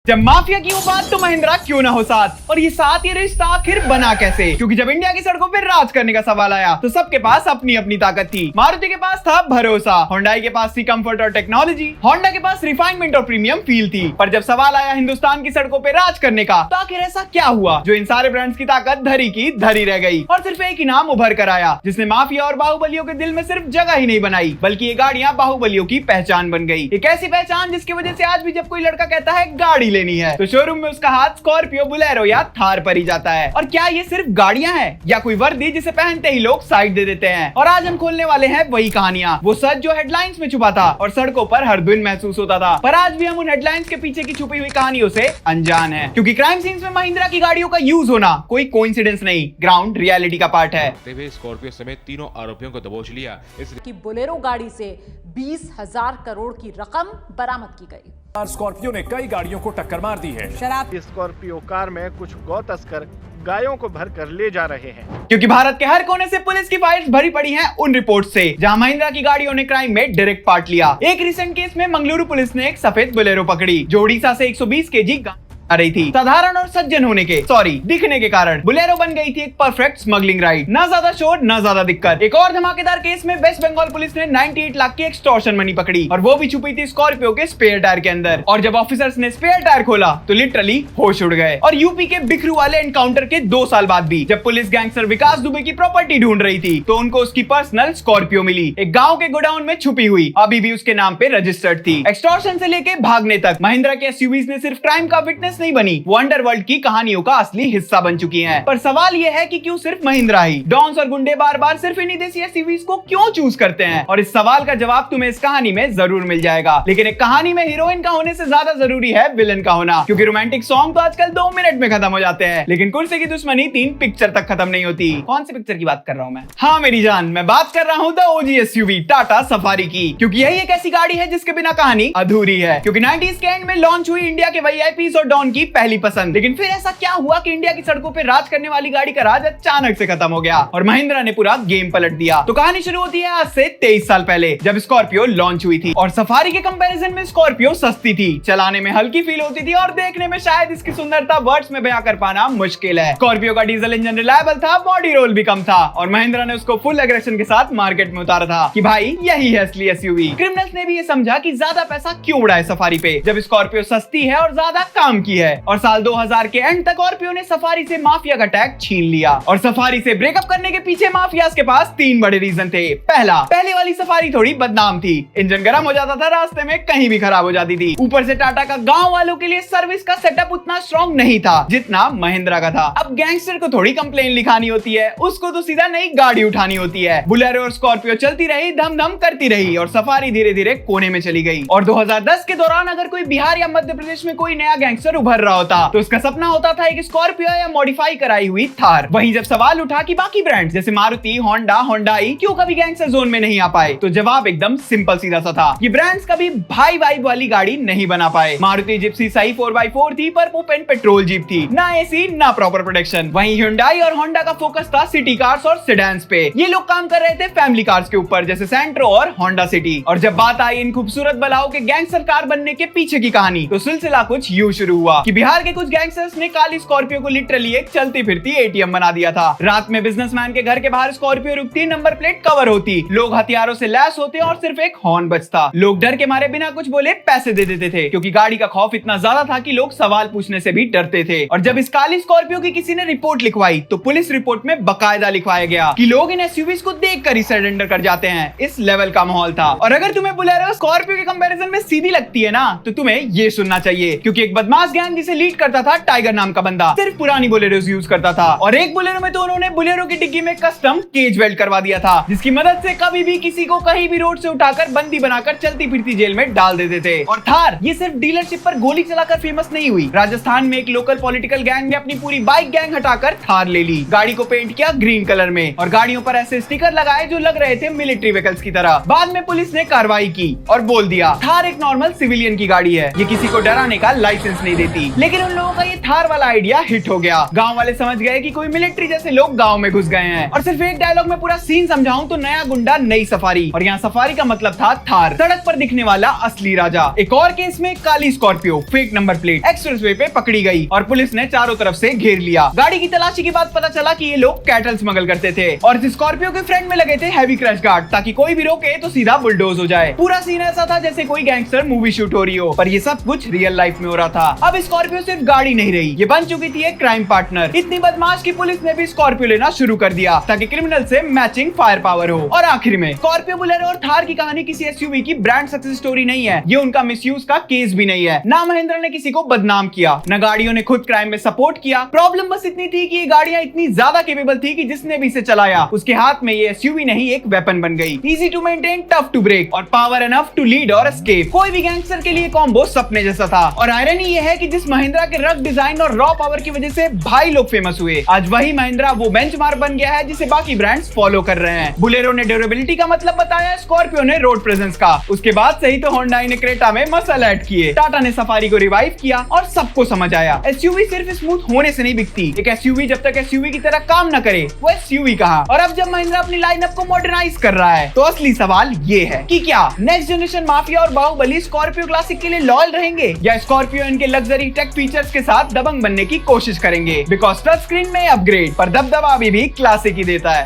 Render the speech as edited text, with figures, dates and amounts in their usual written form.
जब माफिया की वो बात तो महिंद्रा क्यों ना हो साथ। और ये साथ ये रिश्ता आखिर बना कैसे, क्योंकि जब इंडिया की सड़कों पर राज करने का सवाल आया तो सबके पास अपनी अपनी ताकत थी। मारुति के पास था भरोसा, होंडाई के पास थी कंफर्ट और टेक्नोलॉजी, होंडा के पास रिफाइनमेंट और प्रीमियम फील थी। पर जब सवाल आया हिंदुस्तान की सड़कों पर राज करने का, तो आखिर ऐसा क्या हुआ जो इन सारे ब्रांड्स की ताकत धरी की धरी रह गई और सिर्फ एक ही नाम उभर कर आया, जिसने माफिया और बाहुबलियों के दिल में सिर्फ जगह ही नहीं बनाई बल्कि ये गाड़ियां बाहुबलियों की पहचान बन गई। एक ऐसी पहचान जिसकी वजह से आज भी जब कोई लड़का कहता है गाड़ी लेनी है तो शोरूम में उसका हाथ स्कॉर्पियो, बुलेरो या थार पर ही जाता है। और क्या ये सिर्फ गाड़ियां हैं या कोई वर्दी जिसे पहनते ही लोग साइड दे देते हैं। और आज हम खोलने वाले हैं वही कहानियां, वो सच जो हेडलाइंस में छुपा था और सड़कों पर हर दिन महसूस होता था। पर आज भी हम उन हेडलाइंस के पीछे की छुपी हुई कहानियों से अनजान हैं, क्योंकि क्राइम सीन्स में महिंद्रा की गाड़ियों का यूज होना कोई कोइंसिडेंस नहीं, ग्राउंड रियलिटी का पार्ट है। स्कॉर्पियो समेत तीनों आरोपियों को दबोच लिया। इस बोलेरो गाड़ी से 20,000 करोड़ की रकम बरामद की गई। स्कॉर्पियो ने कई गाड़ियों को टक्कर मार दी है। शराब स्कॉर्पियो कार में कुछ गौ तस्कर गायों को भरकर ले जा रहे हैं, क्योंकि भारत के हर कोने से पुलिस की फाइल्स भरी पड़ी हैं उन रिपोर्ट से जहां महिंद्रा की गाड़ियों ने क्राइम में डायरेक्ट पार्ट लिया। एक रिसेंट केस में मंगलुरु पुलिस ने एक सफेद बोलेरो पकड़ी जो उड़ीसा से 120 केजी आ रही थी। साधारण और सज्जन होने के दिखने के कारण बुलेरो बन गई थी एक परफेक्ट स्मगलिंग राइड। ना ज्यादा शोर ना ज्यादा दिक्कत। एक और धमाकेदार केस में वेस्ट बंगाल पुलिस ने 98 लाख की एक्सटॉर्शन मनी पकड़ी और वो भी छुपी थी स्कॉर्पियो के स्पेयर टायर के अंदर। और जब ऑफिसर्स ने स्पेयर टायर खोला तो लिटरली होश उड़ गए। और यूपी के बिखरू वाले एनकाउंटर के 2 साल बाद भी जब पुलिस गैंगस्टर विकास दुबे की प्रॉपर्टी ढूंढ रही थी तो उनको उसकी पर्सनल स्कॉर्पियो मिली, एक गाँव के गोडाउन में छुपी हुई, अभी भी उसके नाम पे रजिस्टर्ड थी। एक्सटॉर्शन से लेके भागने तक महिंद्रा के एसयूवीज ने सिर्फ क्राइम का विटनेस नहीं बनी, वर्ल्ड की कहानियों का असली हिस्सा बन चुकी हैं। पर सवाल यह है कि क्यों सिर्फ महिंद्रा ही, डॉन्स और गुंडे बार बार सिर्फ इन्हीं देसी एसयूवीज को क्यों चूज करते हैं। और इस सवाल का जवाब तुम्हें इस कहानी में जरूर मिल जाएगा। लेकिन एक कहानी में हीरोइन का होने से ज्यादा जरूरी है विलन का होना, क्योंकि रोमांटिक सॉन्ग तो आजकल 2 मिनट में खत्म हो जाते हैं, लेकिन कुर्सी की दुश्मनी 3 पिक्चर तक खत्म नहीं होती। कौन सी पिक्चर की बात कर रहा हूँ मैं? हाँ मेरी जान, मैं बात कर रहा हूँ the OG SUV Tata safari की, क्योंकि यही एक ऐसी गाड़ी है जिसके बिना कहानी अधूरी है। क्योंकि 90s के एंड में लॉन्च हुई इंडिया के वीआईपीज और डॉन की पहली पसंद, लेकिन फिर ऐसा क्या हुआ कि इंडिया की सड़कों पे राज करने वाली गाड़ी का राज अचानक से खत्म हो गया और महिंद्रा ने पूरा गेम पलट दिया। तो कहानी शुरू होती है आज से 23 साल पहले जब स्कॉर्पियो लॉन्च हुई थी और सफारी के कंपैरिजन में स्कॉर्पियो सस्ती थी, चलाने में हल्की फील होती थी और देखने में शायद इसकी सुंदरता वर्ड्स में बयां कर पाना मुश्किल है। स्कॉर्पियो का डीजल इंजन रिलायबल था, बॉडी रोल भी कम था और महिंद्रा ने उसको फुल एग्रेशन के साथ मार्केट में उतारा था कि भाई यही है असली एसयूवी। क्रिमिनल्स ने भी ये समझा कि ज्यादा पैसा क्यों उड़ाए सफारी पे जब स्कॉर्पियो सस्ती है और ज्यादा काम की है। और साल 2000 के एंड तक स्कॉर्पियो ने सफारी से माफिया का टैग छीन लिया और सफारी से ब्रेकअप करने के पीछे माफियाज के पास 3 बड़े रीजन थे। पहले वाली सफारी थोड़ी बदनाम थी, इंजन गर्म हो जाता था, रास्ते में कहीं भी खराब हो जाती थी। ऊपर से टाटा का गांव वालों के लिए सर्विस का सेटअप उतना स्ट्रॉन्ग नहीं था जितना महिंद्रा का था। अब गैंगस्टर को थोड़ी कंप्लेन लिखानी होती है, उसको तो सीधा नई गाड़ी उठानी होती है। बुलेरो और स्कॉर्पियो चलती रही, धम धम करती रही और सफारी धीरे धीरे कोने में चली गई। और 2010 के दौरान अगर कोई बिहार या मध्य प्रदेश में कोई नया गैंगस्टर उभर रहा होता तो उसका सपना होता था एक स्कॉर्पियो या मॉडिफाई कराई हुई थार। वहीं जब सवाल उठा कि बाकी ब्रांड्स जैसे मारुति, होंडा, होंडाई क्यों कभी गैंगस्टर जोन में नहीं आ पाए, तो जवाब एकदम सिंपल सीधा सा था। ये ब्रांड्स कभी भाई वाइब वाली गाड़ी नहीं बना पाए। मारुति जिप्सी सही 4x4 थी पर ओपन पेट्रोल जीप थी, ना एसी ना प्रॉपर प्रोटेक्शन। वहीं होंडाई और होंडा का फोकस था सिटी कार्स और सेडान्स पे। ये लोग काम कर रहे थे फैमिली कार्स के ऊपर जैसे सेंट्रो और होंडा सिटी। और जब बात आई इन खूबसूरत बलाओं के गैंगस्टर कार बनने के पीछे की कहानी तो सिलसिला कुछ यूं शुरू हुआ कि बिहार के कुछ गैंगस्टर्स ने काली स्कॉर्पियो को लिटरली एक चलती फिरती एटीएम बना दिया था। रात में बिजनेसमैन के घर के बाहर स्कॉर्पियो रुकती, नंबर प्लेट कवर होती, लोग हथियारों से लैस होते और सिर्फ एक हॉर्न बजता। लोग डर के मारे बिना कुछ बोले पैसे दे देते थे, क्योंकि गाड़ी का खौफ इतना ज्यादा था कि लोग सवाल पूछने से भी डरते थे। और जब इस काली स्कॉर्पियो की किसी ने रिपोर्ट लिखवाई तो पुलिस रिपोर्ट में बकायदा लिखवाया गया कि लोग इन एसयूवीज को देखकर ही सरेंडर कर जाते हैं। इस लेवल का माहौल था। और अगर तुम्हें बुलेरो स्कॉर्पियो के कंपैरिजन में सीधी लगती है ना तो तुम्हें ये सुनना चाहिए, क्योंकि एक बदमाश गैंग जिसे लीड करता था टाइगर नाम का बंदा सिर्फ पुरानी बोलेरो यूज करता था। और एक बोलेरो में तो उन्होंने बोलेरो की डिग्गी में कस्टम केज वेल्ड करवा दिया था, जिसकी मदद से कभी भी किसी को कहीं भी रोड से उठाकर बंदी बनाकर चलती फिरती जेल में डाल देते थे। और थार ये सिर्फ डीलरशिप पर गोली चलाकर फेमस नहीं हुई। राजस्थान में एक लोकल पॉलिटिकल गैंग ने अपनी पूरी बाइक गैंग हटाकर थार ले ली, गाड़ी को पेंट किया ग्रीन कलर में और गाड़ियों पर ऐसे स्टिकर लगाए जो लग रहे थे मिलिट्री व्हीकल्स की तरह। बाद में पुलिस ने कार्रवाई की और बोल दिया थार एक नॉर्मल सिविलियन की गाड़ी है, ये किसी को डराने का लाइसेंस नहीं देती। थी, लेकिन उन लोगों का ये थार वाला आइडिया हिट हो गया। गांव वाले समझ गए कि कोई मिलिट्री जैसे लोग गांव में घुस गए हैं। और सिर्फ एक डायलॉग में पूरा सीन समझाऊं तो नया गुंडा नई सफारी, और यहाँ सफारी का मतलब था थार, सड़क पर दिखने वाला असली राजा। एक और केस में काली Scorpio fake number plate expressway पे पकड़ी गई और पुलिस ने चारों तरफ से घेर लिया। गाड़ी की तलाशी के बाद पता चला कि ये लोग कैटल स्मगल करते थे और इस स्कॉर्पियो के फ्रंट में लगे थे हैवी क्रैश गार्ड, ताकि कोई भी रोके तो सीधा बुलडोज हो जाए। पूरा सीन ऐसा था जैसे कोई गैंगस्टर मूवी शूट हो रही हो, पर ये सब कुछ रियल लाइफ में हो रहा था। अब स्कॉर्पियो सिर्फ गाड़ी नहीं रही, ये बन चुकी थी एक क्राइम पार्टनर। इतनी बदमाश की पुलिस ने भी स्कॉर्पियो लेना शुरू कर दिया ताकि क्रिमिनल से मैचिंग फायर पावर हो। और आखिर में स्कॉर्पियो, बोलेरो और थार की कहानी किसी एसयूवी की ब्रांड सक्सेस स्टोरी नहीं है, ये उनका मिसयूज का केस भी नहीं है। ना महिंद्रा ने किसी को बदनाम किया, न गाड़ियों ने खुद क्राइम में सपोर्ट किया। प्रॉब्लम बस इतनी थी कि ये गाड़ियां इतनी ज्यादा केपेबल थी कि जिसने भी इसे चलाया उसके हाथ में ये एसयूवी नहीं एक वेपन बन गई। Easy to maintain, tough to break और पावर एनफ टू लीड और एस्केप। कोई भी गैंगस्टर के लिए कॉम्बो सपने जैसा था। और आयरनी ये है कि जिस महिंद्रा के रफ डिजाइन और रॉ पावर की वजह से भाई लोग फेमस हुए, आज वही महिंद्रा वो बेंचमार्क बन गया है जिसे बाकी ब्रांड्स फॉलो कर रहे हैं। बुलेरो ने ड्यूरेबिलिटी का मतलब बताया, स्कॉर्पियो ने रोड प्रेजेंस का, उसके बाद से ही तो होंडा ने क्रेटा में मसल ऐड किए, टाटा ने सफारी को रिवाइव किया और सबको समझ आया एसयूवी सिर्फ स्मूथ होने से नहीं बिकती। एक एसयूवी जब तक एसयूवी की तरह काम न करे वो एसयूवी कहां। और अब जब महिंद्रा अपनी लाइनअप को मॉडर्नाइज कर रहा है तो असली सवाल ये है कि क्या नेक्स्ट जनरेशन माफिया और बाहुबली स्कॉर्पियो क्लासिक के लिए लॉयल रहेंगे या स्कॉर्पियो इनके लग्जरी टेक फीचर्स के साथ दबंग बनने की कोशिश करेंगे। बिकॉज टच स्क्रीन में अपग्रेड पर दबदबा अभी भी क्लासिक ही देता है।